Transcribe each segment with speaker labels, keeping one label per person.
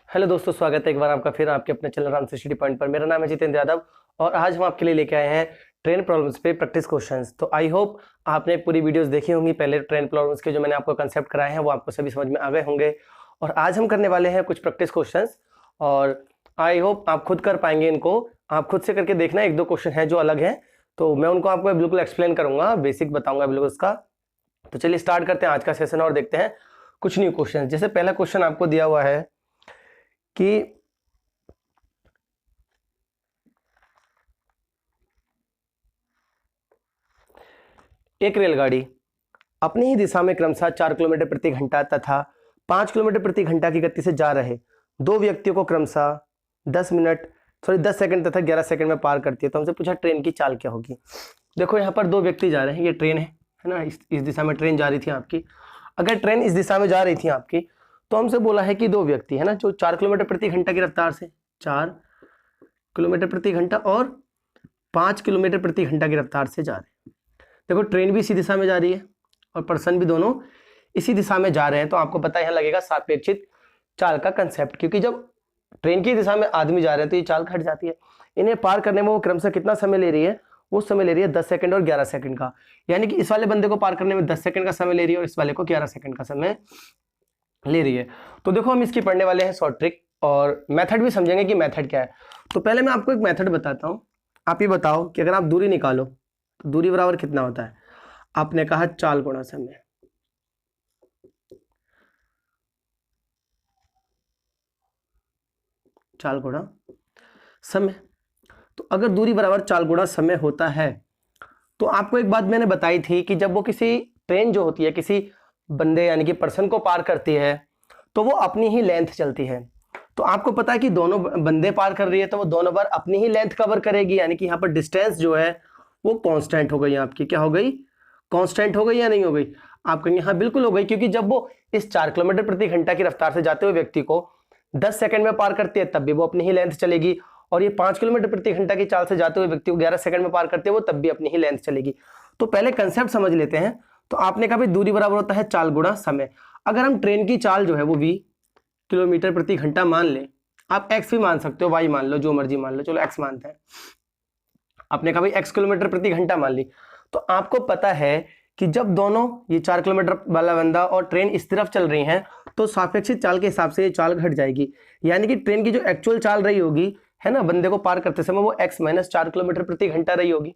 Speaker 1: Hello दोस्तों, स्वागत है एक बार आपका फिर आपके अपने चैनल रामसी स्टडी पॉइंट पर। मेरा नाम है जितेंद्र यादव और आज हम आपके लिए लेके आए हैं ट्रेन प्रॉब्लम्स पे प्रैक्टिस क्वेश्चंस। तो आई होप आपने पूरी वीडियोस देखी होंगी। पहले ट्रेन प्रॉब्लम्स के जो मैंने आपको कंसेप्ट कराए हैं वो आपको सभी समझ में आ गए होंगे और आज हम करने वाले हैं कुछ प्रैक्टिस क्वेश्चंस और आई होप आप खुद कर पाएंगे इनको। आप खुद से करके देखना, एक दो क्वेश्चन है जो अलग है तो मैं उनको आपको बिल्कुल एक्सप्लेन करूंगा, बेसिक बताऊंगा बिल्कुल उसका। तो चलिए स्टार्ट करते हैं आज का सेशन और देखते हैं कुछ न्यू क्वेश्चन। जैसे पहला क्वेश्चन आपको दिया हुआ है कि एक रेलगाड़ी अपनी ही दिशा में क्रमशः 4 किलोमीटर प्रति घंटा तथा 5 किलोमीटर प्रति घंटा की गति से जा रहे दो व्यक्तियों को क्रमशः 10 सेकंड तथा 11 सेकंड में पार करती है। तो हमसे पूछा ट्रेन की चाल क्या होगी। देखो यहाँ पर दो व्यक्ति जा रहे हैं, ये ट्रेन है ना, इस दिशा में ट्रेन जा रही थी आपकी। अगर ट्रेन इस दिशा में जा रही थी आपकी तो हमसे बोला है कि दो व्यक्ति है ना जो 4 किलोमीटर प्रति घंटा की रफ्तार से 4 किलोमीटर प्रति घंटा और 5 किलोमीटर प्रति घंटा की रफ्तार से जा रहे हैं। देखो ट्रेन भी इसी दिशा में जा रही है और पर्सन भी दोनों इसी दिशा में जा रहे हैं। तो आपको पता यहाँ लगेगा सापेक्षिक चाल का कंसेप्ट, क्योंकि जब ट्रेन की दिशा में आदमी जा रहे हैं तो ये चाल घट जाती है। इन्हें पार करने में वो क्रमशः कितना समय ले रही है, वो समय ले रही है 10 सेकंड और 11 सेकंड का। यानी कि इस वाले बंदे को पार करने में 10 सेकंड का समय ले रही है और इस वाले को 11 सेकंड का समय ले रही है। तो देखो हम इसकी पढ़ने वाले हैं शॉर्ट ट्रिक और मेथड भी समझेंगे कि मेथड क्या है। तो पहले मैं आपको एक मेथड बताता हूं। आप ये बताओ कि अगर आप दूरी निकालो तो दूरी बराबर कितना होता है। आपने कहा चाल गुणा समय। चाल गुणा समय। तो अगर दूरी बराबर चाल गुणा समय होता है तो आपको एक बात मैंने बताई थी कि जब वो किसी ट्रेन जो होती है किसी बंदे यानी कि पर्सन को पार करती है तो वो अपनी ही लेंथ चलती है। तो आपको पता है कि दोनों बंदे पार कर रही है तो वो दोनों बार अपनी ही लेंथ कवर करेगी, यानी कि यहाँ पर डिस्टेंस जो है वो कांस्टेंट हो गई। आपकी क्या हो गई, कांस्टेंट हो गई या नहीं हो गई। आप कहेंगे हाँ बिल्कुल हो गई, क्योंकि जब वो इस 4 किलोमीटर प्रति घंटा की रफ्तार से जाते हुए व्यक्ति को 10 सेकंड में पार करती है तब भी वो अपनी ही लेंथ चलेगी, और ये 5 किलोमीटर प्रति घंटा की चाल से जाते हुए व्यक्ति को 11 सेकंड में पार करते हैं वो तब भी अपनी ही लेंथ चलेगी। तो पहले कंसेप्ट समझ लेते हैं। तो आपने कहा भाई दूरी बराबर होता है चाल गुणा समय। अगर हम ट्रेन की चाल जो है वो 20 किलोमीटर प्रति घंटा मान ले, आप एक्स भी मान सकते हो, वाई मान लो, जो मर्जी मान लो, चलो एक्स मानते हैं। आपने कहा भाई एक्स किलोमीटर प्रति घंटा मान ली। तो आपको पता है कि जब दोनों ये 4 किलोमीटर वाला बंदा और ट्रेन इस तरफ चल रही हैं तो सापेक्षिक चाल के हिसाब से ये चाल घट जाएगी। यानी कि ट्रेन की जो एक्चुअल चाल रही होगी है ना बंदे को पार करते समय वो x माइनस 4 किलोमीटर प्रति घंटा रही होगी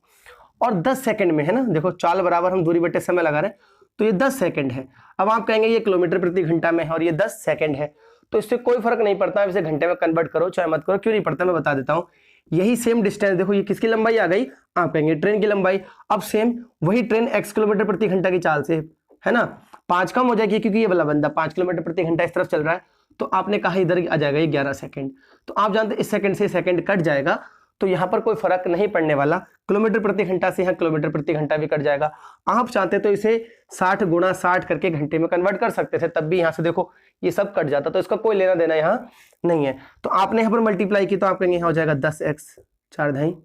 Speaker 1: और 10 सेकंड में है ना। देखो चाल बराबर हम दूरी बटे समय लगा रहे हैं तो ये 10 सेकंड है। अब आप कहेंगे ये किलोमीटर प्रति घंटा में है और ये 10 सेकंड है तो इससे कोई फर्क नहीं पड़ता, आप इसे घंटे में कन्वर्ट करो चाहे मत करो, क्यों नहीं पड़ता मैं बता देता हूँ। यही सेम डिस्टेंस देखो, ये किसकी लंबाई आ गई, आप कहेंगे ट्रेन की लंबाई। अब सेम वही ट्रेन x किलोमीटर प्रति घंटा की चाल से है ना 5 कम हो जाएगी क्योंकि ये वाला बंदा 5 किलोमीटर प्रति घंटा इस तरफ चल रहा है तो आपने कहा इधर आ जाएगा ये 11 सेकंड। तो आप जानते इस सेकंड से सेकंड कट जाएगा तो यहाँ पर कोई फर्क नहीं पड़ने वाला। किलोमीटर प्रति घंटा से यहाँ किलोमीटर प्रति घंटा भी कट जाएगा। आप चाहते तो इसे 60 गुणा 60 करके घंटे में कन्वर्ट कर सकते थे, तब भी यहाँ से देखो ये सब कट जाता, तो इसका कोई लेना देना यहाँ नहीं है। तो आपने यहाँ पर मल्टीप्लाई की तो आप कहेंगे यहाँ हो जाएगा 10x 4 ढाई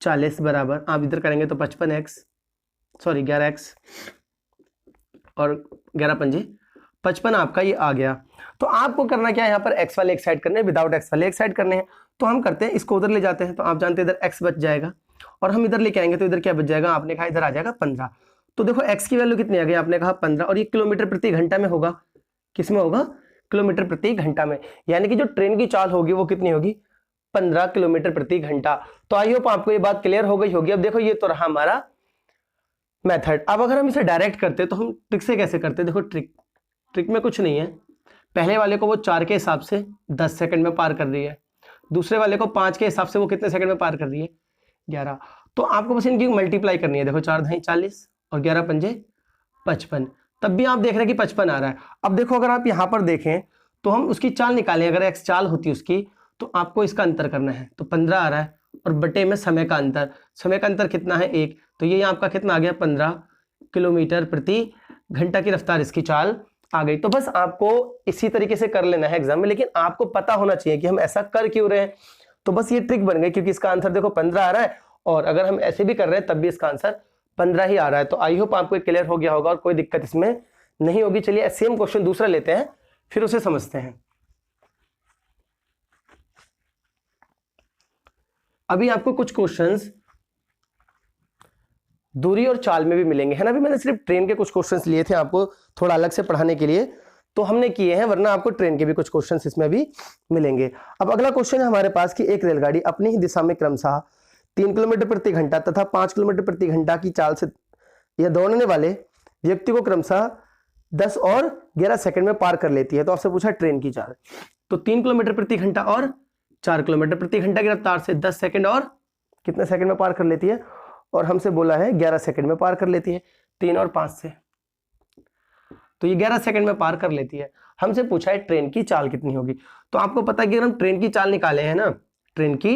Speaker 1: 40 बराबर, आप इधर करेंगे तो 55x सॉरी 11x और 11 पंजे 55 आपका ये आ गया। तो आपको करना क्या है, यहाँ पर x वाले एक साइड करने हैं, विदाउट x वाले एक साइड करने हैं। तो हम करते हैं इसको उधर ले जाते हैं, तो आप जानते हैं इधर x बच जाएगा और हम इधर लेके आएंगे तो इधर क्या बच जाएगा, आपने कहा इधर आ जाएगा 15। तो देखो x की वैल्यू कितनी आ गई, आपने कहा 15 और ये किलोमीटर प्रति घंटा में होगा। किस में होगा, किलोमीटर प्रति घंटा में। यानी कि जो ट्रेन की चाल होगी वो कितनी होगी, 15 किलोमीटर प्रति घंटा। तो आई होप आपको ये बात क्लियर हो गई होगी। अब देखो ये तो रहा हमारा मेथड। अब अगर हम इसे डायरेक्ट करते तो हम ट्रिक से कैसे करते, देखो ट्रिक में कुछ नहीं है। पहले वाले को वो 4 के हिसाब से 10 सेकंड में पार कर रही है, दूसरे वाले को 5 के हिसाब से वो कितने सेकंड में पार कर रही है, 11। तो आपको बस इनकी मल्टीप्लाई करनी है। देखो 4 ढाई 40 और 11 पंजे 55, तब भी आप देख रहे हैं कि 55 आ रहा है। अब देखो अगर आप यहाँ पर देखें तो हम उसकी चाल निकालें, अगर एक्स चाल होती उसकी तो आपको इसका अंतर करना है। तो 15 आ रहा है और बटे में समय का अंतर, समय का अंतर कितना है 1, तो ये आपका कितना आ गया 15 किलोमीटर प्रति घंटा की रफ्तार इसकी चाल आ गई। तो बस आपको इसी तरीके से कर लेना है एग्जाम में, लेकिन आपको पता होना चाहिए कि हम ऐसा कर क्यों रहे हैं। तो बस ये ट्रिक बन गई, क्योंकि इसका आंसर देखो 15 आ रहा है और अगर हम ऐसे भी कर रहे हैं तब भी इसका आंसर 15 ही आ रहा है। तो आई होप आपको क्लियर हो गया होगा और कोई दिक्कत इसमें नहीं होगी। चलिए सेम क्वेश्चन दूसरा लेते हैं फिर उसे समझते हैं। 1 किलोमीटर प्रति घंटा की रफ्तार से 4 किलोमीटर प्रति घंटा की चाल से व्यक्ति 10 सेकंड में 4 किलोमीटर प्रति घंटा की चाल से जाते हुए 5 किलोमीटर प्रति घंटा की रफ्तार से जाते हुए व्यक्ति को 11 सेकंड में पार करती है तो आपने कहा इधर आ जाएगा 15 और ये कितना आ गया 15 अभी आपको कुछ क्वेश्चंस दूरी और चाल में भी मिलेंगे, है ना। अभी मैंने सिर्फ ट्रेन के कुछ क्वेश्चंस लिए थे आपको थोड़ा अलग से पढ़ाने के लिए, तो हमने किए हैं, वरना आपको ट्रेन के भी कुछ क्वेश्चंस इसमें भी मिलेंगे। अब अगला क्वेश्चन है हमारे पास कि एक रेलगाड़ी अपनी ही दिशा में क्रमशः 3 किलोमीटर प्रति घंटा तथा 5 किलोमीटर प्रति घंटा की चाल से यह दौड़ने वाले व्यक्ति को क्रमशः 10 और 11 सेकंड में पार कर लेती है। तो आपसे पूछा ट्रेन की चाल, तो 3 किलोमीटर प्रति घंटा और 4 किलोमीटर प्रति घंटा की रफ्तार से 10 सेकंड और कितने सेकंड में पार कर लेती है, और हमसे बोला है 11 सेकंड में पार कर लेती है, 3 और 5 से, तो ये 11 सेकंड में पार कर लेती है। हमसे पूछा है ट्रेन की चाल कितनी होगी। तो आपको पता है कि अगर हम ट्रेन की चाल निकाले हैं ना, ट्रेन की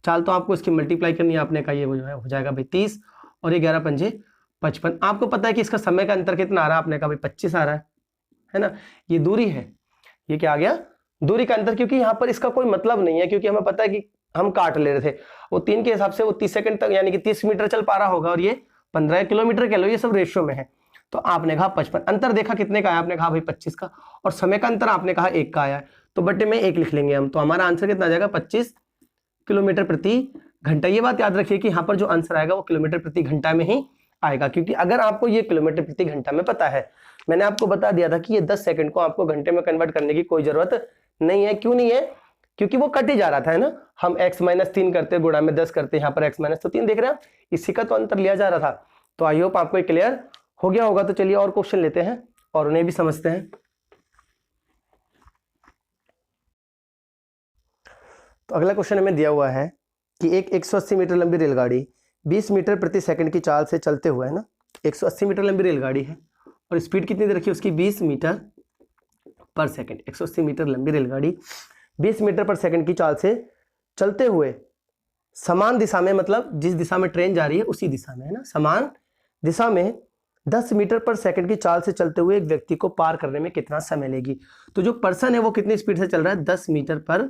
Speaker 1: चाल, तो आपको इसकी मल्टीप्लाई करनी है, आपने कहा ये वो जो है हो जाएगा भाई 30 और ये 11 पंजे 55। आपको पता है कि इसका समय का अंतर कितना आ रहा है, आपने कहा भाई 25 आ रहा है ना। ये दूरी है, ये क्या आ गया, दूरी का अंतर, क्योंकि यहाँ पर इसका कोई मतलब नहीं है, क्योंकि हमें पता है कि हम काट ले रहे थे, वो 3 के हिसाब से वो 30 सेकंड तक यानी कि 30 मीटर चल पा रहा होगा, और ये 15 किलोमीटर कह लो, ये सब रेशियो में है। तो आपने कहा 55, अंतर देखा कितने का आया, आपने कहा भाई 25 का, और समय का अंतर आपने कहा 1 का आया है, तो बट्टे में 1 लिख लेंगे हम, तो हमारा आंसर कितना आ जाएगा 25 किलोमीटर प्रति घंटा। ये बात याद रखिए कि यहाँ पर जो आंसर आएगा वो किलोमीटर प्रति घंटा में ही आएगा, क्योंकि अगर आपको ये किलोमीटर प्रति घंटा में पता है, मैंने आपको बता दिया था कि ये 10 सेकंड को आपको घंटे में कन्वर्ट करने की कोई जरूरत नहीं है। क्यों नहीं है, क्योंकि वो कट ही जा रहा था, है ना। हम x-3 करते, गुणा में 10 करते, यहाँ पर x-3 देख रहे हैं, इसी का तो अंतर लिया जा रहा था। तो आई होप आपको क्लियर हो गया होगा। तो चलिए और क्वेश्चन लेते हैं और उन्हें भी समझते हैं। तो अगला क्वेश्चन हमें दिया हुआ है कि एक 180 मीटर लंबी रेलगाड़ी 20 मीटर प्रति सेकंड की चाल से चलते हुए, है ना, 180 मीटर लंबी रेलगाड़ी है और स्पीड कितनी दे रखी है उसकी 20 मीटर पर सेकंड। 180 मीटर लंबी रेलगाड़ी 20 मीटर पर सेकंड की चाल से चलते हुए समान दिशा में, मतलब जिस दिशा में ट्रेन जा रही है उसी दिशा में, है ना, समान दिशा में 10 मीटर पर सेकंड की चाल से चलते हुए एक व्यक्ति को पार करने में कितना समय लेगी। तो जो पर्सन है वो कितनी स्पीड से चल रहा है, 10 मीटर पर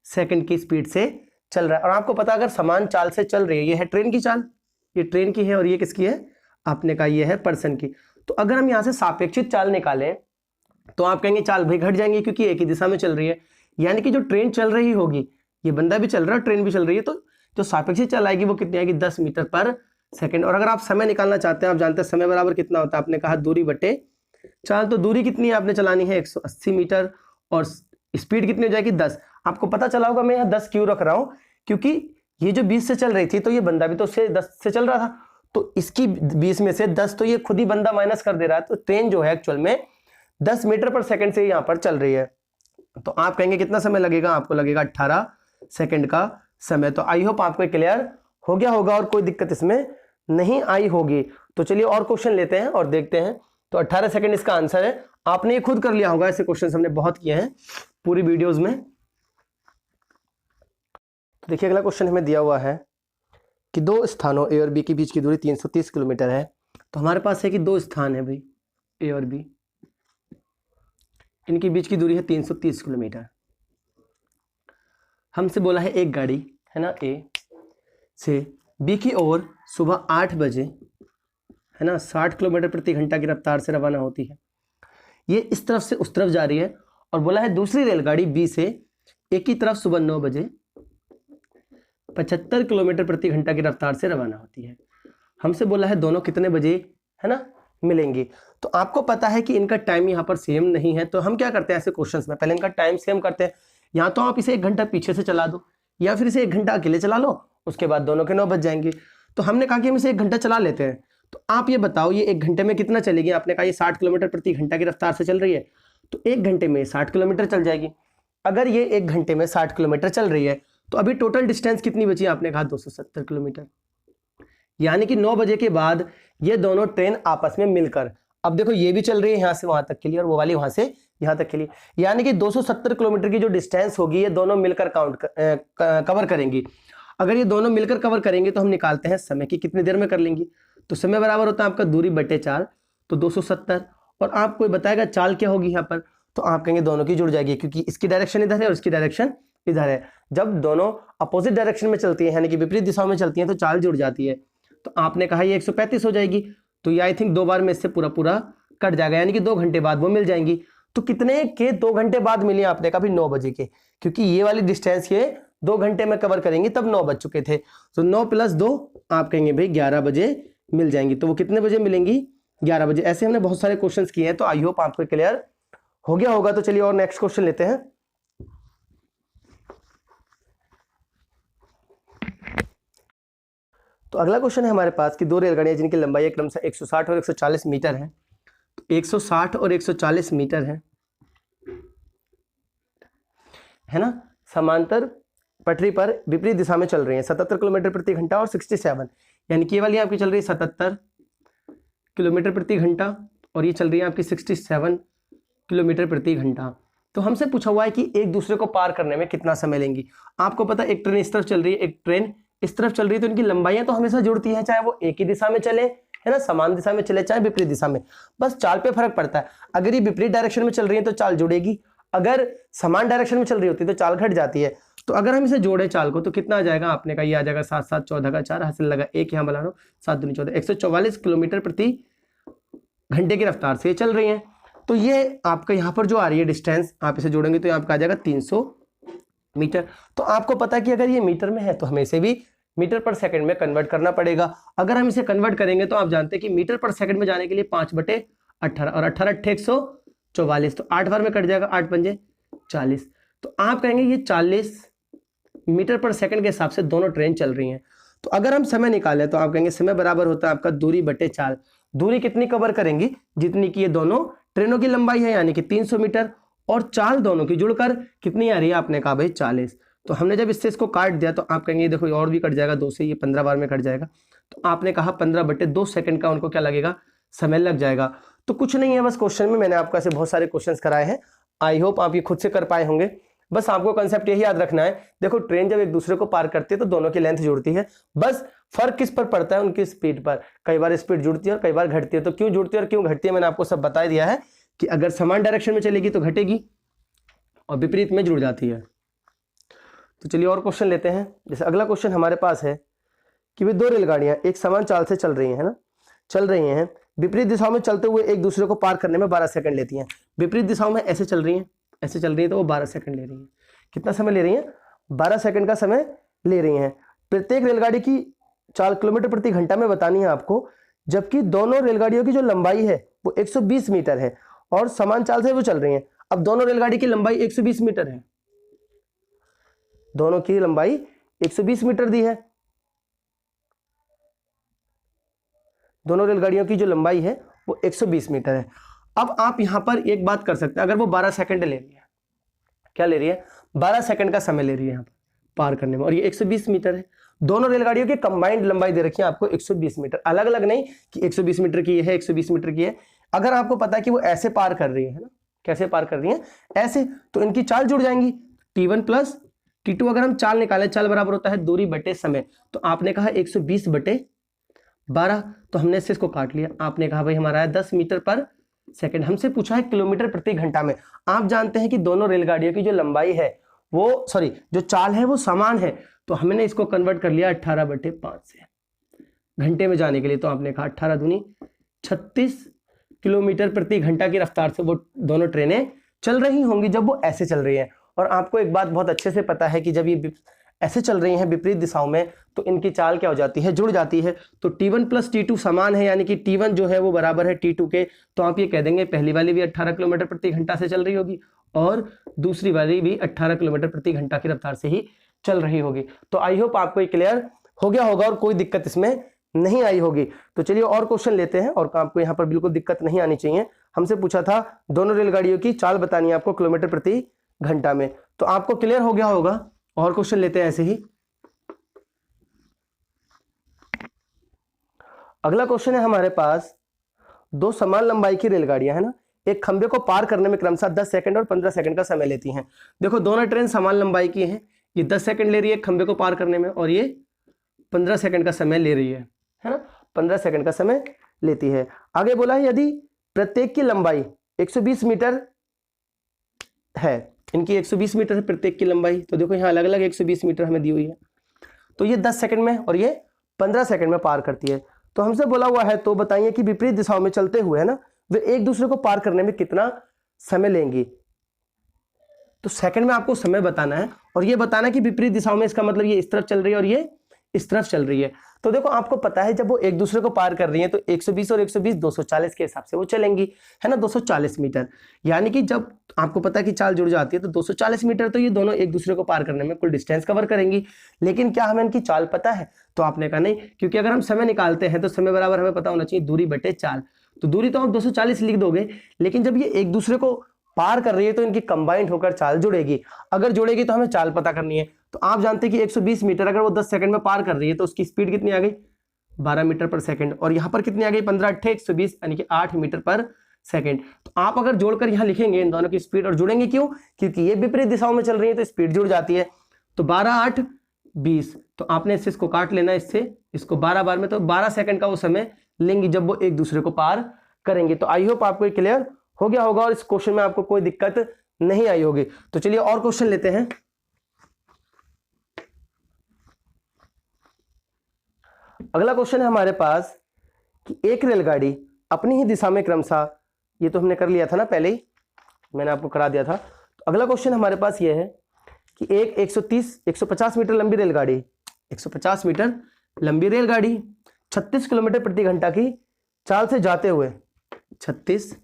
Speaker 1: सेकंड की स्पीड से चल रहा है। और आपको पता अगर समान चाल से चल रही है, ये है ट्रेन की चाल, ये ट्रेन की है, और ये किसकी है, आपने कहा ये है पर्सन की। तो अगर हम यहाँ से सापेक्षित चाल निकालें तो आप कहेंगे चाल भाई घट जाएंगे, क्योंकि एक ही दिशा में चल रही है, यानी कि जो ट्रेन चल रही होगी, ये बंदा भी चल रहा है, ट्रेन भी चल रही है, तो जो सापेक्षित चाल आएगी वो कितनी आएगी, 10 मीटर पर सेकंड। और अगर आप समय निकालना चाहते हैं, आप जानते हैं समय बराबर कितना होता है, आपने कहा दूरी बटे चाल। तो दूरी कितनी है आपने चलानी है 180 मीटर, और स्पीड कितनी हो जाएगी 10। आपको पता चला होगा मैं यहाँ 10 क्यों रख रहा हूँ, क्योंकि ये जो 20 से चल रही थी, तो ये बंदा भी तो उससे 10 से चल रहा था, तो इसकी 20 में से 10 तो ये खुद ही बंदा माइनस कर दे रहा है। तो ट्रेन जो है एक्चुअल में 10 मीटर पर सेकंड से यहाँ पर चल रही है। तो आप कहेंगे कितना समय लगेगा, आपको लगेगा 18 सेकंड का समय। तो आई होप आपको क्लियर हो गया होगा और कोई दिक्कत इसमें नहीं आई होगी। तो चलिए और क्वेश्चन लेते हैं और देखते हैं। तो 18 सेकंड इसका आंसर है, आपने ये खुद कर लिया होगा, ऐसे क्वेश्चन हमने बहुत किए हैं पूरी वीडियोस में। तो देखिए अगला क्वेश्चन हमें दिया हुआ है कि दो स्थानों ए और बी के बीच की दूरी 330 किलोमीटर है। तो हमारे पास है कि दो स्थान है भाई, ए और बी, इनके बीच की दूरी है 330 किलोमीटर। हमसे बोला है एक गाड़ी, है ना, ए से बी की ओर सुबह 8 बजे, है ना, 60 किलोमीटर प्रति घंटा की रफ्तार से रवाना होती है। ये इस तरफ से उस तरफ जा रही है, और बोला है दूसरी रेलगाड़ी बी से ए की तरफ सुबह 9 बजे 75 किलोमीटर प्रति घंटा की रफ्तार से रवाना होती है। हमसे बोला है दोनों कितने बजे, है ना, मिलेंगी। तो आपको पता है कि इनका टाइम यहाँ पर सेम नहीं है, तो हम क्या करते हैं ऐसे क्वेश्चंस में, पहले इनका टाइम सेम करते हैं। या तो आप इसे 1 घंटा पीछे से चला दो, या फिर इसे 1 घंटा अकेले चला लो, उसके बाद दोनों के 9 बज जाएंगे। तो हमने कहा कि हम इसे 1 घंटा चला लेते हैं। तो आप ये बताओ ये 1 घंटे में कितना चलेगी। आपने कहा ये 60 किलोमीटर प्रति घंटा की रफ्तार से चल रही है, तो 1 घंटे में 60 किलोमीटर चल जाएगी। अगर ये 1 घंटे में 60 किलोमीटर चल रही है, तो अभी टोटल डिस्टेंस कितनी बची, आपने कहा 270 किलोमीटर। यानी कि 9 बजे के बाद ये दोनों ट्रेन आपस में मिलकर, अब देखो ये भी चल रही है यहाँ से वहां तक के लिए, और वो वाली वहां से यहाँ तक के लिए, यानी कि 270 किलोमीटर की जो डिस्टेंस होगी ये दोनों मिलकर कवर करेंगी। अगर ये दोनों मिलकर कवर करेंगे तो हम निकालते हैं समय की कितनी देर में कर लेंगी। तो समय बराबर होता है आपका दूरी बटे चाल, तो 270। और आपको बताएगा चाल क्या होगी यहाँ पर, तो आप कहेंगे दोनों की जुड़ जाएगी, क्योंकि इसकी डायरेक्शन इधर है और इसकी डायरेक्शन इधर है। जब दोनों अपोजिट डायरेक्शन में चलती है, यानी कि विपरीत दिशाओं में चलती है, तो चाल जुड़ जाती है। तो आपने कहा ये 135 हो जाएगी, तो ये आई थिंक 2 बार में इससे पूरा पूरा कट जाएगा, यानी कि 2 घंटे बाद वो मिल जाएंगी। तो कितने के 2 घंटे बाद मिली, आपने कहा भी 9 बजे के, क्योंकि ये वाली डिस्टेंस ये 2 घंटे में कवर करेंगी तब 9 बज चुके थे, तो 9 + 2 आप कहेंगे भाई 11 बजे मिल जाएंगी। तो वो कितने बजे मिलेंगी? 11 बजे। ऐसे हमने बहुत सारे क्वेश्चंस किए हैं, तो आई होप आपको क्लियर हो गया होगा। तो चलिए और नेक्स्ट क्वेश्चन लेते हैं। तो अगला क्वेश्चन है हमारे पास कि 2 रेलगाड़ियां जिनकी लंबाई क्रमशः 160 और 140 मीटर है। तो 160 और 140 मीटर है ना, समांतर पटरी पर विपरीत दिशा में चल रही है, 77 किलोमीटर प्रति घंटा और 67, यानी कि ये वाली आपकी चल रही है 77 किलोमीटर प्रति घंटा और ये चल रही है आपकी 67 किलोमीटर प्रति घंटा। तो हमसे पूछा हुआ है कि एक दूसरे को पार करने में कितना समय लेंगी। आपको पता है एक ट्रेन इस तरफ चल रही है, एक ट्रेन इस तरफ चल रही है, तो इनकी लंबाइयां तो हमेशा जुड़ती हैं, चाहे वो एक ही दिशा में चले, है ना, समान दिशा में चले, चाहे विपरीत दिशा में, बस चाल पे फर्क पड़ता है। अगर ये विपरीत डायरेक्शन में चल रही है तो चाल जुड़ेगी, अगर समान डायरेक्शन में चल रही होती है तो चाल घट जाती है। तो अगर हम इसे जोड़े चाल को तो कितना आ जाएगा? आपने का ये आ जाएगा 7 7 14 का 4 हासिल लगा, एक यहाँ बना लो 7 दूनी 14, 144 किलोमीटर प्रति घंटे की रफ्तार से ये चल रही है। तो ये आपका यहाँ पर जो आ रही है डिस्टेंस, आप इसे जोड़ेंगे तो आपका आ जाएगा 300 मीटर। तो आपको पता है कि अगर ये मीटर में है तो हमें इसे भी मीटर पर सेकंड में कन्वर्ट करना पड़ेगा। अगर हम इसे कन्वर्ट करेंगे तो आप जानते हैं कि मीटर पर सेकंड में जाने के लिए 5/18 और 18 × 144, तो 8 बार में कट जाएगा, 8 पंजे 40। तो आप कहेंगे ये 40 मीटर पर सेकंड के हिसाब से दोनों ट्रेन चल रही हैं। तो अगर हम समय निकालें तो आप कहेंगे समय बराबर होता है आपका दूरी बटे चाल। दूरी कितनी कवर करेंगी? जितनी की ये दोनों ट्रेनों की लंबाई है, यानी कि 300 मीटर, और चाल दोनों की जुड़कर कितनी आ रही है? आपने कहा भाई 40। तो हमने जब इससे इसको काट दिया तो आप कहेंगे देखो और भी कट जाएगा 2 से, ये 15 बार में कट जाएगा। तो आपने कहा 15/2 सेकंड का उनको क्या लगेगा? समय लग जाएगा। तो कुछ नहीं है, बस क्वेश्चन में मैंने आपको ऐसे बहुत सारे क्वेश्चंस कराए हैं, आई होप आप ये खुद से कर पाए होंगे। बस आपको कंसेप्ट यही याद रखना है, देखो ट्रेन जब एक दूसरे को पार करती है तो दोनों की लेंथ जुड़ती है, बस फर्क किस पर पड़ता है? उनकी स्पीड पर। कई बार स्पीड जुड़ती है और कई बार घटती है। तो क्यों जुड़ती है और क्यों घटती है मैंने आपको सब बता दिया है कि अगर समान डायरेक्शन में चलेगी तो घटेगी और विपरीत में जुड़ जाती है। तो चलिए और क्वेश्चन लेते हैं। जैसे अगला क्वेश्चन हमारे पास है कि वे 2 रेलगाड़ियां एक समान चाल से चल रही हैं, है ना, चल रही हैं, विपरीत दिशाओं में चलते हुए एक दूसरे को पार करने में 12 सेकंड लेती हैं। विपरीत दिशाओं में ऐसे चल रही हैं, ऐसे चल रही है, तो वो 12 सेकंड ले रही हैं। कितना समय ले रही हैं? 12 सेकंड का समय ले रही हैं। प्रत्येक रेलगाड़ी की चाल किलोमीटर प्रति घंटा में बतानी है आपको, जबकि दोनों रेलगाड़ियों की जो लंबाई है वो 120 मीटर है और समान चाल से वो चल रही हैं। अब दोनों रेलगाड़ी की लंबाई 120 मीटर है, दोनों की लंबाई 120 मीटर दी है, दोनों रेलगाड़ियों की जो लंबाई है वो 120 मीटर है। अब आप यहां पर एक बात कर सकते हैं, अगर वो 12 सेकंड ले रही है, क्या ले रही है? 12 सेकंड का समय ले रही है यहां पर पार करने में, और ये 120 मीटर है। दोनों रेलगाड़ियों की कंबाइंड लंबाई दे रखी है आपको 120 मीटर, अलग अलग नहीं कि 120 मीटर की है 120 मीटर की है। अगर आपको पता है कि वो ऐसे पार कर रही है ना, कैसे पार कर रही है? ऐसे, तो इनकी चाल जुड़ जाएंगी। T1 + T2 अगर हम चाल निकालें, चाल बराबर होता है दूरी बटे समय। तो आपने कहा 120/12, तो हमने इसको काट लिया। आपने कहा भाई हमारा है 10 मीटर पर सेकंड, हमसे पूछा है किलोमीटर प्रति घंटा में। आप जानते हैं कि दोनों रेलगाड़ियों की जो लंबाई है वो जो चाल है वो समान है, तो हमने इसको कन्वर्ट कर लिया 18/5 से घंटे में जाने के लिए। तो आपने कहा 18 दूनी 36 किलोमीटर प्रति घंटा की रफ्तार से वो दोनों ट्रेनें चल रही होंगी जब वो ऐसे चल रही हैं। और आपको एक बात बहुत अच्छे से पता है कि जब ये ऐसे चल रही हैं विपरीत दिशाओं में, तो इनकी चाल क्या हो जाती है? जुड़ जाती है। तो T1 + T2 समान है, यानी कि T1 जो है वो बराबर है T2 के। तो आप ये कह देंगे पहली वाली भी 18 किलोमीटर प्रति घंटा से चल रही होगी और दूसरी वाली भी 18 किलोमीटर प्रति घंटा की रफ्तार से ही चल रही होगी। तो आई होप आपको ये क्लियर हो गया होगा और कोई दिक्कत इसमें नहीं आई होगी। तो चलिए और क्वेश्चन लेते हैं, और आपको यहाँ पर बिल्कुल दिक्कत नहीं आनी चाहिए। हमसे पूछा था दोनों रेलगाड़ियों की चाल बतानी है आपको किलोमीटर प्रति घंटा में, तो आपको क्लियर हो गया होगा। और क्वेश्चन लेते हैं ऐसे ही। अगला क्वेश्चन है हमारे पास, 2 समान लंबाई की रेलगाड़ियां है ना, एक खंबे को पार करने में क्रमशः 10 सेकंड और 15 सेकंड का समय लेती हैं। देखो दोनों ट्रेन समान लंबाई की हैं, ये 10 सेकंड ले रही है खंबे को पार करने में और ये 15 सेकंड का समय ले रही है ना, 15 सेकंड का समय लेती है। आगे बोला है यदि प्रत्येक की लंबाई 120 मीटर है, इनकी 120 मीटर है प्रत्येक की लंबाई, तो देखो यहाँ अलग अलग 120 मीटर हमें दी हुई है, तो ये 10 सेकंड में और ये 15 सेकंड में पार करती है। तो हमसे बोला हुआ है तो बताइए कि विपरीत दिशाओं में चलते हुए है ना वे एक दूसरे को पार करने में कितना समय लेंगी। तो सेकंड में आपको समय बताना है और ये बताना कि विपरीत दिशाओं में, इसका मतलब ये इस तरफ चल रही है और ये इस तरफ चल रही है। तो देखो आपको पता है जब वो एक दूसरे को पार कर रही है तो 120 और 120 240 के हिसाब से वो चलेंगी, है ना, 240 मीटर। यानी कि जब आपको पता है कि चाल जुड़ जाती है तो 240 मीटर तो ये दोनों एक दूसरे को पार करने में कुल डिस्टेंस कवर करेंगी। लेकिन क्या हमें इनकी चाल पता है? तो आपने कहा नहीं, क्योंकि अगर हम समय निकालते हैं तो समय बराबर हमें पता होना चाहिए दूरी बटे चाल। तो दूरी तो आप 240 लिख दोगे, लेकिन जब ये एक दूसरे को पार कर रही है तो इनकी कंबाइंड होकर चाल जुड़ेगी। अगर जुड़ेगी तो हमें चाल पता करनी है। तो आप जानते हैं कि 120 मीटर अगर वो 10 सेकंड में पार कर रही है तो उसकी स्पीड कितनी आ गई? 12 मीटर पर सेकंड। और यहां पर कितनी आ गई? 15 × 120 यानी कि 8 मीटर पर सेकंड। तो आप अगर जोड़कर यहां लिखेंगे इन दोनों की स्पीड, और जुड़ेंगे क्यों? क्योंकि ये विपरीत दिशाओं में चल रही है तो स्पीड जुड़ जाती है। तो 12 8 20, तो आपने इससे इसको काट लेना, इससे इसको 12 बार में, तो 12 सेकंड का वो समय लेंगी जब वो एक दूसरे को पार करेंगे। तो आई होप आपको क्लियर हो गया होगा और इस क्वेश्चन में आपको कोई दिक्कत नहीं आई होगी। तो चलिए और क्वेश्चन लेते हैं। अगला क्वेश्चन है हमारे पास कि एक रेलगाड़ी अपनी ही दिशा में क्रमशः, ये तो हमने कर लिया था ना, पहले ही मैंने आपको करा दिया था। तो अगला क्वेश्चन हमारे पास ये है कि एक 150 मीटर लंबी रेलगाड़ी, 150 मीटर लंबी रेलगाड़ी 36 किलोमीटर प्रति घंटा की चाल से जाते हुए, 36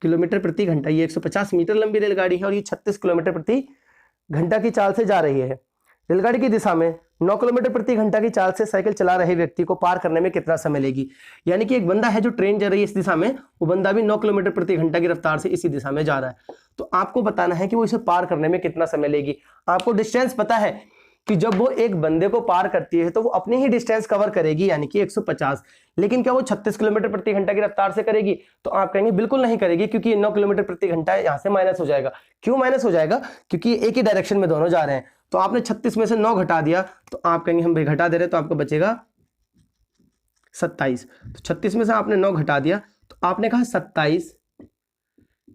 Speaker 1: किलोमीटर प्रति घंटा, ये 150 मीटर लंबी रेलगाड़ी है और ये 36 किलोमीटर प्रति घंटा की चाल से जा रही है। रेलगाड़ी की दिशा में 9 किलोमीटर प्रति घंटा की चाल से साइकिल चला रहे व्यक्ति को पार करने में कितना समय लेगी? यानी कि एक बंदा है जो ट्रेन जा रही है इस दिशा में, वो बंदा भी 9 किलोमीटर प्रति घंटा की रफ्तार से इसी दिशा में जा रहा है। तो आपको बताना है कि वो इसे पार करने में कितना समय लेगी। आपको डिस्टेंस पता है कि जब वो एक बंदे को पार करती है तो वो अपनी ही डिस्टेंस कवर करेगी, यानी कि 150। लेकिन क्या वो 36 किलोमीटर प्रति घंटा की रफ्तार से करेगी? तो आप कहेंगे बिल्कुल नहीं करेगी, क्योंकि 9 किलोमीटर प्रति घंटा यहां से माइनस हो जाएगा। क्यों माइनस हो जाएगा? क्योंकि एक ही डायरेक्शन में दोनों जा रहे हैं। तो आपने 36 में से 9 घटा दिया, तो आप कहेंगे हम भाई घटा दे रहे, तो आपको बचेगा 27। तो 36 में से आपने 9 घटा दिया, तो आपने कहा 27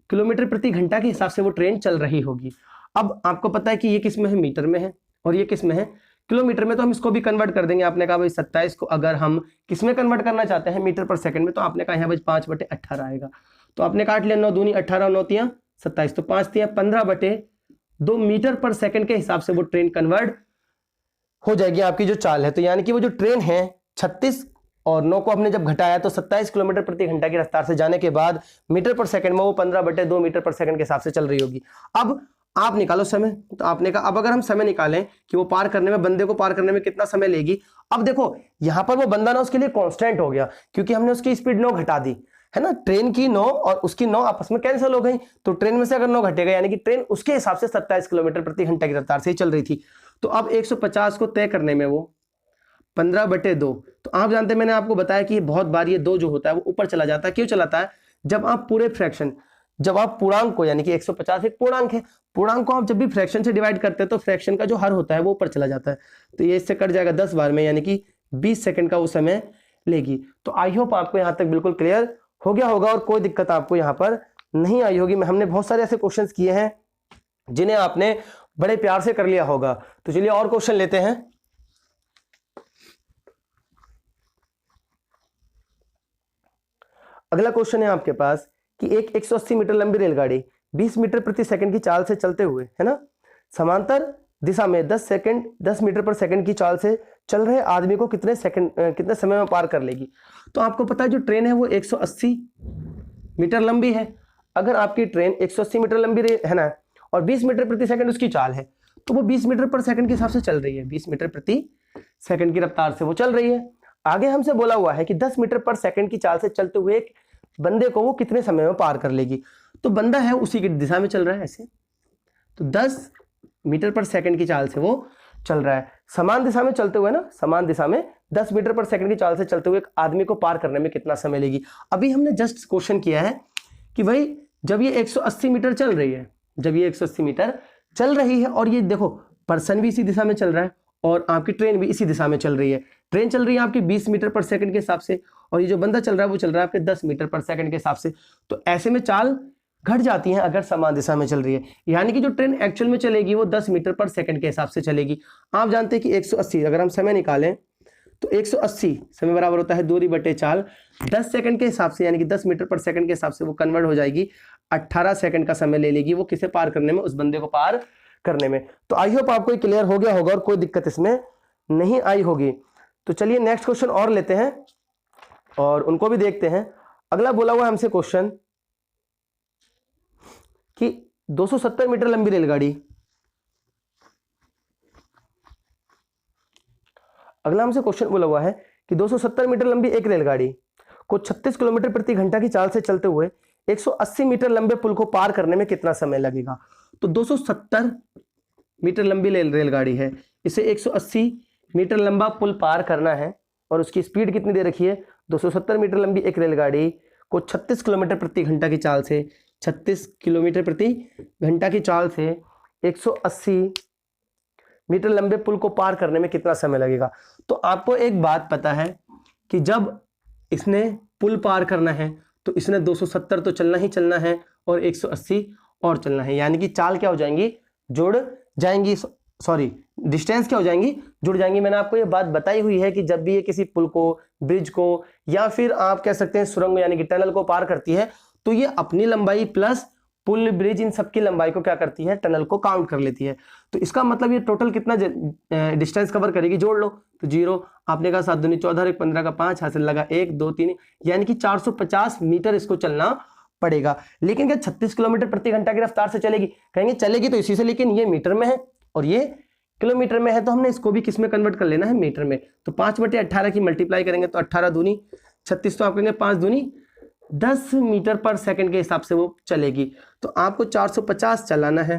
Speaker 1: किलोमीटर प्रति घंटा के हिसाब से वो ट्रेन चल रही होगी। अब आपको पता है कि ये किस में है? मीटर में है, और ये किस में है? किलोमीटर में। तो हम इसको भी कन्वर्ट कर देंगे। आपने कहा भाई 27 को अगर हम किस में कन्वर्ट करना चाहते हैं? मीटर पर सेकंड में। तो आपने कहा यहाँ भाई 5/18 आएगा। तो आपने काट लिया, 9 दूनी 18, 9 तियां 27, तो 5 तियां 15/2 मीटर पर सेकंड के हिसाब से वो ट्रेन कन्वर्ट हो जाएगी आपकी जो चाल है। तो यानी कि वो जो ट्रेन है 36 और 9 को हमने जब घटाया तो 27 किलोमीटर प्रति घंटा की रफ्तार से जाने के बाद मीटर पर सेकंड में वो 15/2 मीटर पर सेकंड के हिसाब से चल रही होगी। अब आप निकालो समय। तो आपने कहा अब अगर हम समय निकालें कि वो पार करने में, बंदे को पार करने में कितना समय लेगी। अब देखो यहां पर वो बंदा ना उसके लिए कांस्टेंट हो गया, क्योंकि हमने उसकी स्पीड 9 घटा दी, है ना। ट्रेन की 9 और उसकी 9 आपस में कैंसिल हो गई। तो ट्रेन में से अगर 9 घटेगा, यानी कि ट्रेन उसके हिसाब से 27 किलोमीटर प्रति घंटा की रफ्तार से ही चल रही थी। तो अब 150 को तय करने में वो 15/2। तो आप जानते हैं, मैंने आपको बताया कि बहुत बार ये 2 जो होता है वो ऊपर चला जाता है। क्यों चलाता है? जब आप पूरे फ्रैक्शन, जब आप पूर्णांक को, यानी कि 150 एक पूर्णांक है, पूर्णांक को आप जब भी फ्रैक्शन से डिवाइड करते हैं तो फ्रैक्शन का जो हर होता है वो ऊपर चला जाता है। तो ये इससे कट जाएगा 10 बार में, यानी कि 20 सेकंड का वो समय लेगी। तो आई होप आपको यहां तक बिल्कुल क्लियर हो गया होगा और कोई दिक्कत आपको यहां पर नहीं आई होगी। हमने बहुत सारे ऐसे क्वेश्चंस किए हैं जिन्हें आपने बड़े प्यार से कर लिया होगा। तो चलिए और क्वेश्चन लेते हैं। अगला क्वेश्चन है आपके पास कि एक 180 मीटर लंबी रेलगाड़ी 20 मीटर प्रति सेकंड की चाल से चलते हुए, है ना, समांतर दिशा में 10 मीटर पर सेकंड की चाल से चल रहे आदमी को कितने समय में पार कर लेगी। तो आपको पता है जो ट्रेन है वो 180 मीटर लंबी है। अगर आपकी ट्रेन 180 मीटर लंबी है ना, और 20 मीटर प्रति सेकंड उसकी चाल है, तो वो 20 मीटर पर सेकंड के हिसाब से चल रही है। 20 मीटर प्रति सेकंड की रफ्तार से वो चल रही है। आगे हमसे बोला हुआ है कि 10 मीटर पर सेकंड की चाल से चलते हुए एक बंदे को वो कितने समय में पार कर लेगी। तो बंदा है उसी की दिशा में चल रहा है ऐसे, तो 10 मीटर पर सेकंड की चाल से वो चल रहा है। समान दिशा में चलते हुए ना, समान दिशा में 10 मीटर पर सेकंड की चाल से चलते हुए एक आदमी को पार करने में कितना समय लेगी। अभी हमने जस्ट क्वेश्चन किया है कि भाई जब ये 180 मीटर चल रही है, जब ये 180 मीटर चल रही है और ये देखो पर्सन भी इसी दिशा में चल रहा है और आपकी ट्रेन भी इसी दिशा में चल रही है। ट्रेन चल रही है आपकी 20 मीटर पर सेकंड के हिसाब से और ये जो बंदा चल रहा है वो चल रहा है आपके 10 मीटर पर सेकंड के हिसाब से। तो ऐसे में चाल घट जाती है अगर समान दिशा में चल रही है, यानी कि जो ट्रेन एक्चुअल में चलेगी वो 10 मीटर पर सेकंड के हिसाब से चलेगी। आप जानते हैं कि 180 अगर हम समय निकालें तो 180 समय बराबर होता है दूरी बटे चाल। 10 सेकंड के हिसाब से, यानी कि 10 मीटर पर सेकंड के हिसाब से वो कन्वर्ट हो जाएगी, 18 सेकंड का समय ले लेगी वो किसे पार करने में, उस बंदे को पार करने में। तो आई होप आपको क्लियर हो गया होगा और कोई दिक्कत इसमें नहीं आई होगी। तो चलिए नेक्स्ट क्वेश्चन और लेते हैं और उनको भी देखते हैं। अगला बोला हुआ हमसे क्वेश्चन कि 270 मीटर लंबी रेलगाड़ी, अगला हमसे क्वेश्चन बोला हुआ है कि 270 मीटर लंबी एक रेलगाड़ी को 36 किलोमीटर प्रति घंटा की चाल से चलते हुए 180 मीटर लंबे पुल को पार करने में कितना समय लगेगा। तो 270 मीटर लंबी रेलगाड़ी है, इसे 180 मीटर लंबा पुल पार करना है और उसकी स्पीड कितनी दे रखी है। 270 मीटर लंबी एक रेलगाड़ी को 36 किलोमीटर प्रति घंटा की चाल से 36 किलोमीटर प्रति घंटा की चाल से 180 मीटर लंबे पुल को पार करने में कितना समय लगेगा। तो आपको एक बात पता है कि जब इसने पुल पार करना है तो इसने 270 तो चलना ही चलना है और 180 और चलना है, यानी कि चाल क्या हो जाएंगी, जुड़ जाएंगी, सॉरी डिस्टेंस क्या हो जाएंगी, जुड़ जाएंगी। मैंने आपको ये बात बताई हुई है कि जब भी ये किसी पुल को, ब्रिज को या फिर आप कह सकते हैं सुरंग यानी कि टनल को पार करती है तो ये अपनी लंबाई प्लस पुल, ब्रिज, इन सबकी लंबाई को क्या करती है, टनल को काउंट कर लेती है। तो इसका मतलब ये टोटल कितना डिस्टेंस कवर करेगी, जोड़ लो तो 0, आपने कहा 7 दूनी 14, 1 15 का 5, हासिल लगा 1 2 3, यानी कि 450 मीटर इसको चलना पड़ेगा। लेकिन क्या 36 किलोमीटर प्रति घंटा की रफ्तार से चलेगी, कहेंगे चलेगी तो इसी से, लेकिन ये मीटर में है और ये किलोमीटर में है, तो हमने इसको भी किस में कन्वर्ट कर लेना है, मीटर में। तो 5/18 की मल्टीप्लाई करेंगे तो 18 दूनी 36, तो आप कहेंगे 5 दूनी 10 मीटर पर सेकंड के हिसाब से वो चलेगी। तो आपको 450 चलाना है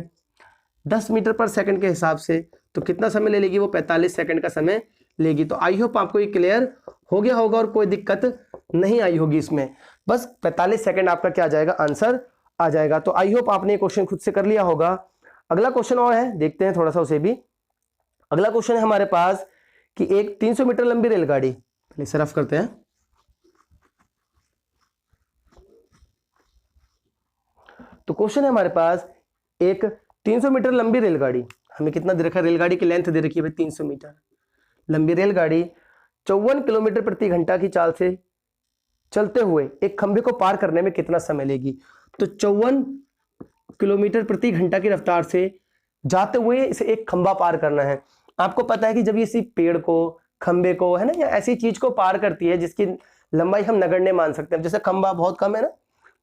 Speaker 1: 10 मीटर पर सेकंड के हिसाब से, तो कितना समय ले लेगी वो, 45 सेकंड का समय लेगी। तो आई होप आपको ये क्लियर हो गया होगा और कोई दिक्कत नहीं आई होगी इसमें। बस 45 सेकंड आपका क्या आ जाएगा, आंसर आ जाएगा। तो आई होप आपने ये क्वेश्चन खुद से कर लिया होगा। अगला क्वेश्चन और है, देखते हैं थोड़ा सा उसे भी। अगला क्वेश्चन है हमारे पास कि एक 300 मीटर लंबी रेलगाड़ी, पहले इसे रफ करते हैं। तो क्वेश्चन है हमारे पास एक 300 मीटर लंबी रेलगाड़ी, हमें कितना दे रखा है, रेलगाड़ी की लेंथ दे रखी है भाई 300 मीटर लंबी रेलगाड़ी 54 किलोमीटर प्रति घंटा की चाल से चलते हुए एक खंभे को पार करने में कितना समय लेगी। तो 54 किलोमीटर प्रति घंटा की रफ्तार से जाते हुए इसे एक खंभा पार करना है। आपको पता है कि जब ये इसी पेड़ को, खंभे को, है ना, या ऐसी चीज को पार करती है जिसकी लंबाई हम नगण्य मान सकते हैं, जैसे खंभा बहुत कम है ना,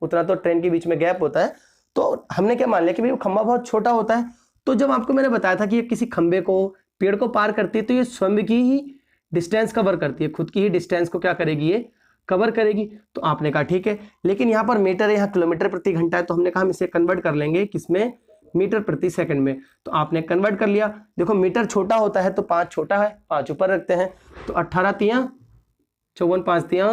Speaker 1: उतना तो ट्रेन के बीच में गैप होता है, तो हमने क्या मान लिया कि भाई वो खंभा बहुत छोटा होता है। तो जब आपको मैंने बताया था कि ये किसी खंभे को, पेड़ को पार करती है तो ये स्वयं की ही डिस्टेंस कवर करती है, खुद की ही डिस्टेंस को क्या करेगी, ये कवर करेगी। तो आपने कहा ठीक है, लेकिन यहाँ पर मीटर है, यहाँ किलोमीटर प्रति घंटा है, तो हमने कहा हम इसे कन्वर्ट कर लेंगे किसमें, मीटर प्रति सेकंड में। तो आपने कन्वर्ट कर लिया। देखो मीटर छोटा होता है तो 5 छोटा है, 5 ऊपर रखते हैं, तो 18 तियां 54, 5 तियां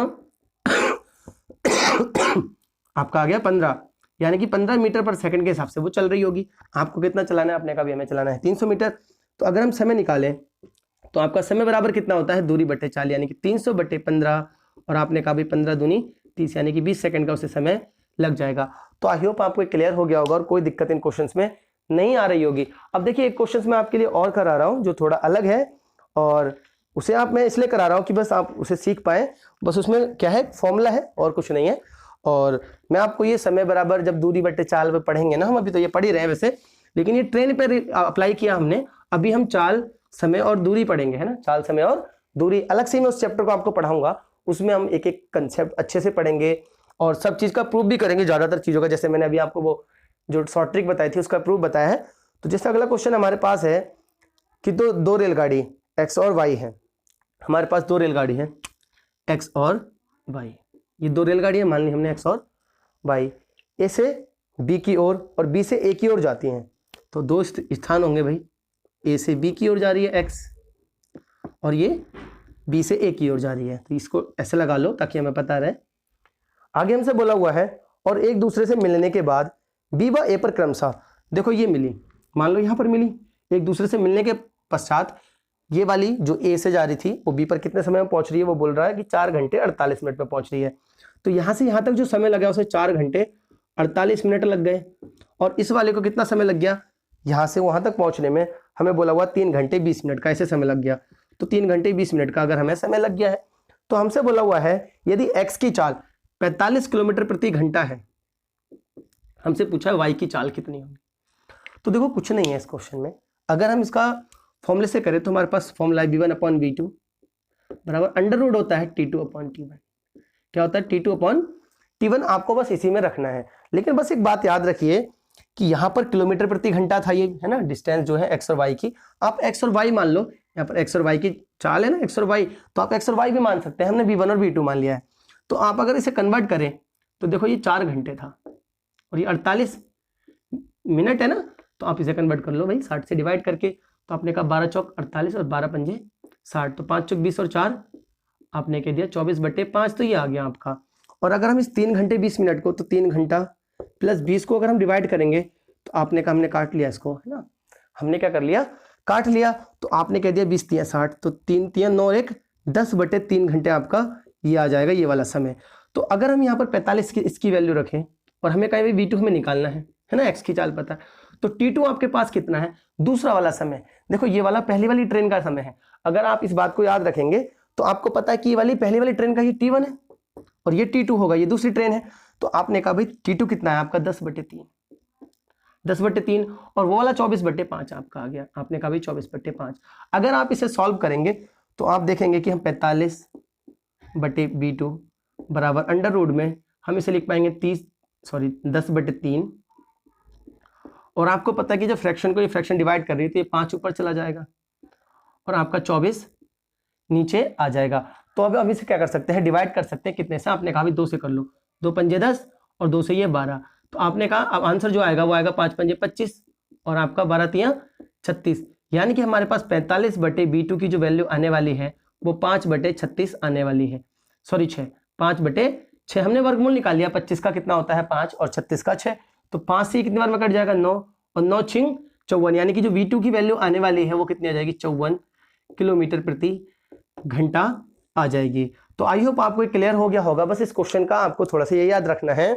Speaker 1: आपका आ गया 15, यानी कि 15 मीटर पर सेकंड के हिसाब से वो चल रही होगी। आपको कितना चलाना है, आपने कहा भी हमें चलाना है 300 मीटर। तो अगर हम समय निकालें तो आपका समय बराबर कितना होता है, दूरी बटे 4, यानी कि 300/15, और आपने कहा भी 15 दूनी 30, यानी कि 20 सेकंड का उसे समय लग जाएगा। तो आई होप आपको क्लियर हो गया होगा और कोई दिक्कत इन क्वेश्चंस में नहीं आ रही होगी। अब देखिए एक क्वेश्चंस मैं आपके लिए और करा रहा हूं जो थोड़ा अलग है, और उसे आप मैं इसलिए करा रहा हूं कि बस आप उसे सीख पाए। बस उसमें क्या है, फॉर्मूला है और कुछ नहीं है। और मैं आपको ये समय बराबर जब दूरी बटे चाल पे पढ़ेंगे ना, हम अभी तो ये पढ़ ही रहे हैं वैसे, लेकिन ये ट्रेन पे अप्लाई किया हमने, अभी हम चाल, समय और दूरी पढ़ेंगे, है ना, चाल, समय और दूरी अलग से मैं उस चैप्टर को आपको पढ़ाऊंगा, उसमें हम एक एक कंसेप्ट अच्छे से पढ़ेंगे और सब चीज का प्रूफ भी करेंगे, ज्यादातर चीजों का। जैसे मैंने अभी आपको वो जो शॉर्ट ट्रिक बताई थी उसका प्रूफ बताया है। तो जैसे अगला क्वेश्चन हमारे पास है कि दो रेलगाड़ी एक्स और वाई है, हमारे पास 2 रेलगाड़ी है एक्स और वाई, ये 2 रेलगाड़ी है, मान ली हमने एक्स और वाई, ए से बी की ओर और बी से ए की ओर जाती हैं। तो 2 स्थान होंगे भाई, ए से बी की ओर जा रही है एक्स और ये बी से ए की ओर जा रही है, तो इसको ऐसे लगा लो ताकि हमें पता रहे। आगे हमसे बोला हुआ है और एक दूसरे से मिलने के बाद बी व ए पर क्रमशः, देखो ये मिली, मान लो यहाँ पर मिली, एक दूसरे से मिलने के पश्चात ये वाली जो ए से जा रही थी वो बी पर कितने समय में पहुंच रही है, वो बोल रहा है कि 4 घंटे 48 मिनट में पहुंच रही है। तो यहाँ से यहाँ तक जो समय लगा उसे 4 घंटे 48 मिनट लग गए, और इस वाले को कितना समय लग गया, यहाँ से वहां तक पहुंचने में हमें बोला हुआ 3 घंटे 20 मिनट का ऐसे समय लग गया। तो 3 घंटे 20 मिनट का अगर हमें समय लग गया है, तो हमसे बोला हुआ है यदि एक्स की चाल 45 किलोमीटर प्रति घंटा है, हमसे पूछा है वाई की चाल कितनी होगी। तो देखो कुछ नहीं है इस क्वेश्चन में। अगर हम इसका फॉर्मूले से करें तो हमारे पास फॉर्मूला है v1/v2 बराबर अंडर रूट होता है T2/T1। क्या होता है T2/T1, आपको बस इसी में रखना है। लेकिन बस एक बात याद रखिए कि यहाँ पर किलोमीटर प्रति घंटा था, ये है ना डिस्टेंस जो है x और y की, आप x और y मान लो। यहाँ पर x और y की चाल है ना, x और y, तो आप x और y भी मान सकते हैं। हमने v1 और v2 मान लिया है। तो आप अगर इसे कन्वर्ट करें तो देखो ये 4 घंटे था और ये 48 मिनट है ना, तो आप इसे कन्वर्ट कर लो भाई 60 से डिवाइड करके। तो आपने कहा 12 चौक 48 और 12 पंजे 60, तो 5 चौक 20 और 4 आपने कह दिया 24/5, तो ये आ गया आपका। और अगर हम इस 3 घंटे 20 मिनट को, तो 3 घंटा प्लस 20 को अगर हम डिवाइड करेंगे तो आपने कहा हमने काट लिया इसको, है ना, हमने क्या कर लिया, काट लिया। तो आपने कह दिया 20 तिया 60, तो 3 तिया 9 1 10/3 घंटे आपका ये आ जाएगा, ये वाला समय। तो अगर हम यहाँ पर 45 की इसकी वैल्यू रखें और हमें कहीं भी v2 हमें निकालना है ना, x की चाल पता है, तो t2 आपके पास कितना है, दूसरा वाला समय। देखो ये वाला पहली वाली ट्रेन का समय है। अगर आप इस बात को याद रखेंगे तो आपको पता है कि ये वाली पहली वाली ट्रेन का ये t1 है और ये t2 होगा, ये दूसरी ट्रेन है। तो आपने कहा भाई t2 कितना है आपका 10/3, 10/3, और वो वाला 24/5 आपका आ गया। आपने कहा भाई 24/5। अगर आप इसे सॉल्व करेंगे तो आप देखेंगे कि हम 45/v2 बराबर अंडर रूट में हम इसे लिख पाएंगे 10/3। और आपको पता है कि जब फ्रैक्शन को ये फ्रैक्शन डिवाइड कर रही है तो ये 5 ऊपर चला जाएगा और आपका 24 नीचे आ जाएगा। तो अब इसे क्या कर सकते हैं, डिवाइड कर सकते हैं कितने से, आपने कहा भी 2 से कर लो, 2 पंजे 10 और 2 से ये 12। तो आपने कहा अब आंसर जो आएगा वो आएगा 5 पंजे 25 और आपका 12 तिया 36। यानी कि हमारे पास 45/v2 की जो वैल्यू आने वाली है वो 5/36 आने वाली है। सॉरी 6, 5/6 हमने वर्गमूल निकाल लिया। 25 का कितना होता है 5 और 36 का 6, तो 5 से कितनी बार में कट जाएगा 9 और 9 छिंग 54। यानी कि जो v2 की वैल्यू आने वाली है वो कितनी आ जाएगी 54 किलोमीटर प्रति घंटा आ जाएगी। तो आई होप आपको क्लियर हो गया होगा। बस इस क्वेश्चन का आपको थोड़ा सा ये याद रखना है।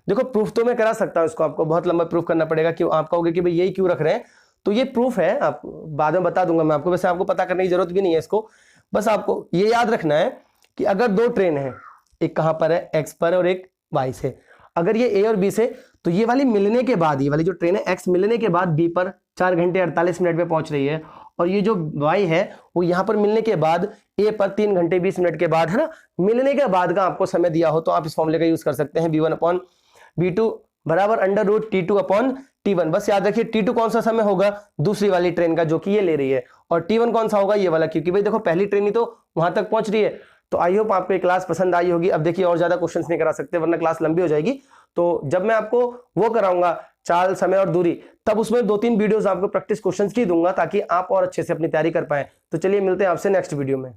Speaker 1: देखो प्रूफ तो मैं करा सकता हूँ, इसको आपको बहुत लंबा प्रूफ करना पड़ेगा कि आप कहोगे कि भाई यही क्यों रख रहे हैं, तो ये प्रूफ है, आप बाद में बता दूंगा मैं आपको। वैसे आपको पता करने की जरूरत भी नहीं है इसको, बस आपको ये याद रखना है कि अगर 2 ट्रेन है, एक कहां पर है x पर और एक y से, अगर ये a और b से, तो ये वाली मिलने के बाद, ये वाली जो ट्रेन है x मिलने के बाद b पर 4 घंटे 48 मिनट पे पहुंच रही है, और ये जो y है वो यहां पर मिलने के बाद a पर 3 घंटे 20 मिनट के बाद, है ना, मिलने के बाद का आपको समय दिया हो तो आप इस फॉर्मूले का यूज कर सकते हैं, v1/v2 बराबर अंडर रूट T2/T1। बस याद रखिए T2 कौन सा समय होगा, दूसरी वाली ट्रेन का जो कि ये ले रही है, और T1 कौन सा होगा, ये वाला, क्योंकि भाई देखो पहली ट्रेन ही तो वहां तक पहुंच रही है। तो आई होप आपको ये क्लास पसंद आई होगी। अब देखिए और ज्यादा क्वेश्चंस नहीं करा सकते वरना क्लास लंबी हो जाएगी। तो जब मैं आपको वो कराऊंगा चाल, समय और दूरी, तब उसमें 2-3 वीडियोस आपको प्रैक्टिस क्वेश्चंस की दूंगा ताकि आप और अच्छे से अपनी तैयारी कर पाए। तो चलिए मिलते हैं आपसे नेक्स्ट वीडियो में।